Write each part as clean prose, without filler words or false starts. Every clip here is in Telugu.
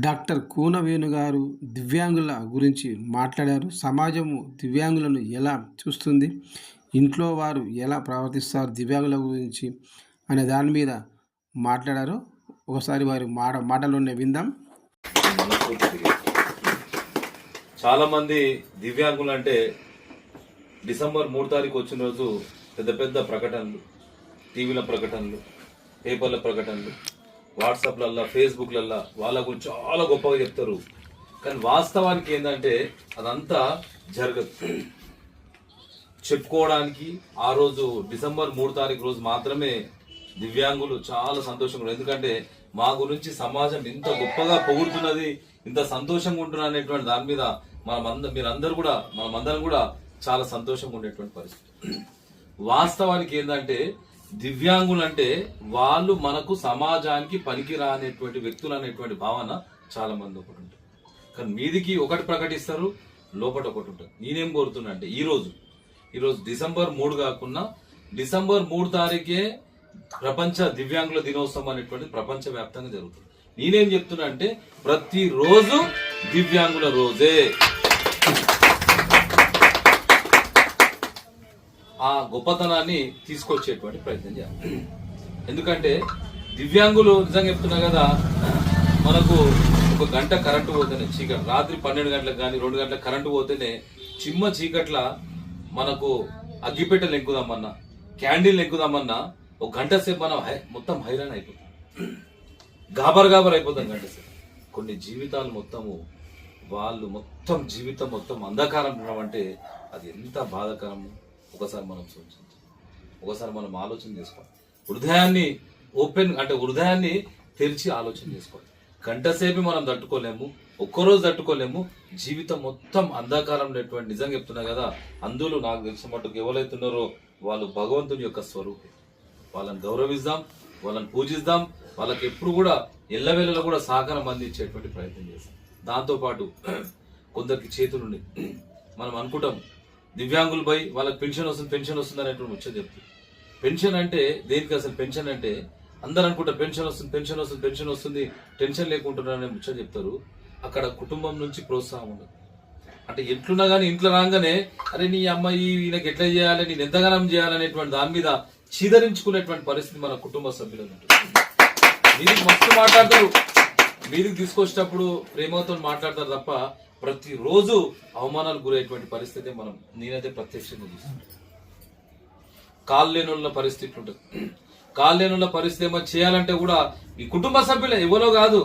డాక్టర్ కూన వేణు గారు దివ్యాంగుల గురించి మాట్లాడారు. సమాజము దివ్యాంగులను ఎలా చూస్తుంది, ఇంట్లో వారు ఎలా ప్రవర్తిస్తారు దివ్యాంగుల గురించి అనే దాని మీద మాట్లాడారు. ఒకసారి వారి మాటలోనే విందాం. చాలామంది దివ్యాంగులు అంటే డిసెంబర్ 3 తారీఖు వచ్చిన రోజు పెద్ద పెద్ద ప్రకటనలు, టీవీల ప్రకటనలు, పేపర్ల ప్రకటనలు, వాట్సాప్లల్లా, ఫేస్బుక్లల్లా వాళ్ళ గురించి చాలా గొప్పగా చెప్తారు. కానీ వాస్తవానికి ఏంటంటే అదంతా జరగదు. చెప్పుకోవడానికి ఆ రోజు డిసెంబర్ 3 తారీఖు రోజు మాత్రమే దివ్యాంగులు చాలా సంతోషంగా, ఎందుకంటే మా గురించి సమాజం ఇంత గొప్పగా పొగుడుతున్నది, ఇంత సంతోషంగా ఉంటున్నారు అనేటువంటి దాని మీద మీరందరూ కూడా మనమందరం కూడా చాలా సంతోషంగా ఉండేటువంటి పరిస్థితి. వాస్తవానికి ఏంటంటే దివ్యాంగులు అంటే వాళ్ళు మనకు సమాజానికి పనికిరానేటువంటి వ్యక్తులు అనేటువంటి భావన చాలా మంది ఒకటి ఉంటుంది. కానీ మీదికి ఒకటి ప్రకటిస్తారు, లోపల ఒకటి ఉంటుంది. నేనేం కోరుతున్నా అంటే ఈరోజు డిసెంబర్ 3 కాకుండా డిసెంబర్ 3 తారీఖే ప్రపంచ దివ్యాంగుల దినోత్సవం అనేటువంటి ప్రపంచ వ్యాప్తంగా జరుగుతుంది. నేనేం చెప్తున్నా అంటే ప్రతిరోజు దివ్యాంగుల రోజే. ఆ గొప్పతనాన్ని తీసుకొచ్చేటువంటి ప్రయత్నం చేయాలి. ఎందుకంటే దివ్యాంగులు నిజంగా చెప్తున్నా కదా, మనకు 1 గంట కరెంటు పోతేనే చీకటి, రాత్రి 12 గంటలకు కానీ 2 గంటలకు కరెంటు పోతేనే చిమ్మ చీకట్ల మనకు అగ్గిపెట్టెలు ఎక్కుదామన్నా, క్యాండిల్ ఎక్కుదామన్నా 1 గంట సేపు మనం మొత్తం హైరాన్ అయిపోతాం, గాబర్ అయిపోతాం గంట సేపు. కొన్ని జీవితాలు మొత్తము మొత్తం జీవితం మొత్తం అంధకారం అంటే అది ఎంత బాధాకరము. ఒకసారి మనం సూచించాలి, ఒకసారి మనం ఆలోచన చేసుకోవాలి. హృదయాన్ని తెరిచి ఆలోచన చేసుకోవాలి. గంటసేపు మనం తట్టుకోలేము, ఒక్కరోజు తట్టుకోలేము. జీవితం మొత్తం అంధకారం అనేటువంటి నిజంగా చెప్తున్నా కదా, అందులో నాకు తెలిసిన మట్టుకు ఎవరైతున్నారో వాళ్ళు భగవంతుని యొక్క స్వరూపం. వాళ్ళని గౌరవిద్దాం, వాళ్ళని పూజిద్దాం, వాళ్ళకి ఎప్పుడు కూడా ఎల్లవేళలో కూడా సహకారం అందించేటువంటి ప్రయత్నం చేస్తాం. దాంతోపాటు కొందరికి చేతులుండి మనం అనుకుంటాం దివ్యాంగులు పోయి వాళ్ళకి పెన్షన్ వస్తుంది అనేటువంటి ముచ్చట చెప్తుంది. పెన్షన్ అంటే దేనికి అసలు? పెన్షన్ అంటే అందరూ అనుకుంటారు పెన్షన్ వస్తుంది టెన్షన్ లేకుంటున్నారు అనే ముచ్చట చెప్తారు. అక్కడ కుటుంబం నుంచి ప్రోత్సాహం ఉండదు. అంటే ఎట్లున్నా కానీ ఇంట్లో రాగానే అరే నీ అమ్మాయి ఈయనకి ఎట్లా చేయాలి, నేను ఎంతగానం చేయాలనేటువంటి దాని మీద చీదరించుకునేటువంటి పరిస్థితి మన కుటుంబ సభ్యులు ఉంటుంది. మీదికి మస్తు మాట్లాడతారు, మీదికి తీసుకొచ్చేటప్పుడు ప్రేమతో మాట్లాడతారు తప్ప ప్రతిరోజు అవమానాలు గురయ్యేటువంటి పరిస్థితి నేనైతే ప్రత్యక్షంగా చూస్తాను. కాళ్ళు లేనున్న పరిస్థితి ఉంటుంది. కాళ్ళు లేనున్న పరిస్థితి ఏమో చేయాలంటే కూడా ఈ కుటుంబ సభ్యులే, ఎవరో కాదు,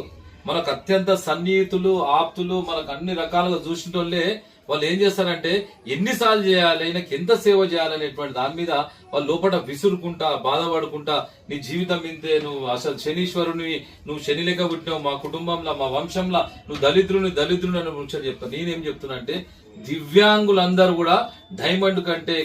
మనకు అత్యంత సన్నిహితులు, ఆప్తులు, మనకు అన్ని రకాలుగా చూసినోళ్ళే వాళ్ళు ఏం చేస్తారంటే ఎన్నిసార్లు చేయాలి, ఈయనకి ఎంత సేవ చేయాలనేటువంటి దాని మీద వాళ్ళు లోపల విసురుకుంటా, బాధపడుకుంటా, నీ జీవితం ఇంతే, నువ్వు అసలు శనీశ్వరుని, నువ్వు శని లెక్క పుట్టినావు, మా కుటుంబంలో మా వంశంలో నువ్వు దళిద్రుని అని ముచ్చట చెప్తాను. నేనేం చెప్తున్నా అంటే దివ్యాంగులందరూ కూడా డైమండ్ కంటే